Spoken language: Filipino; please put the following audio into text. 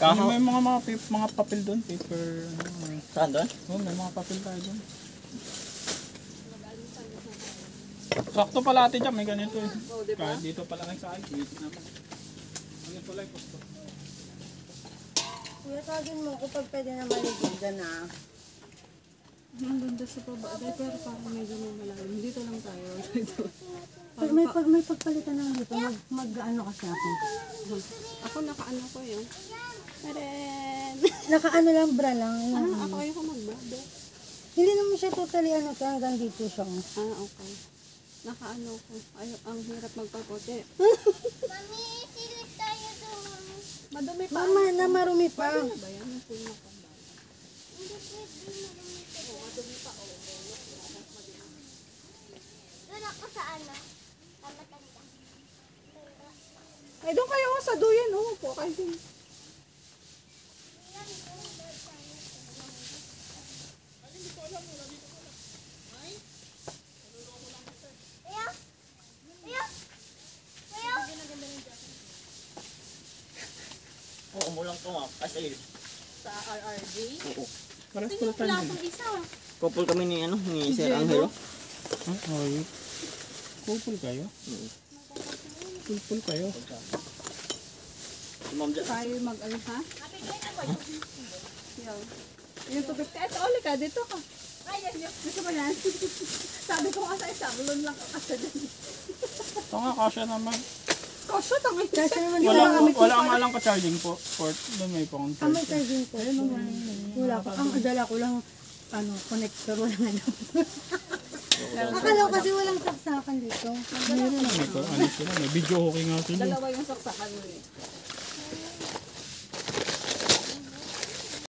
Ano, may mga papel doon, paper. Saan doon? Oh, may mga papel tayo doon. Sakto pala ate dyan, may ganito eh. Kahit dito pala nagsakay, wait naman. Ano pala yung gusto? Kuya, tawagin mo ako pag pwede na maligogan na. Nandun doon sa baba. Pero parang medyo malalim. Dito lang tayo. Dito. Pag may pagpalitan naman dito, mag-ano kasi ako. Ako nakaano ko yun. Taren! Naka-ano lang, bra lang. Ako ayoko magbabe. Hindi naman siya totally ano, hanggang dito siya. Okay. Nakaano ko. Ang hirap magpaputi. Mami, silip tayo doon. Madumi pa. Mama, na marumi pa. Ano ba yan? Yung pinakabal. Doon ako sa ano? Tamatanda. Ay, doon kayo sa duyan. Po kayo din. Kuya? Kuya? Kuya? Oo, umulang ko nga. Kasi, Sa RRG? oo. Paras pala tayo doon. Isa. Couple kami ni, ni Sir Angelo. Ay, kupul kayo? Kupul kayo? Si Ma'am Jan. Tayo mag-ano ha? Yan. Yung tubig ka. Ito, uli ka. Dito ka. Gusto mo yan? Sabi ko nga sa isa. Bulon lang ka kasi dyan. Ito nga, kasya naman. Kasya, tangin. Kasi naman Wala nga lang ka-charging po. Port, doon may pang may charging po. Wala pa. Ang adala ko lang, connector, wala nga lang. Akala ko kasi walang saksakan dito. Ito, ano sila, may video okay nga sila. Dalawa yung saksakan mo eh.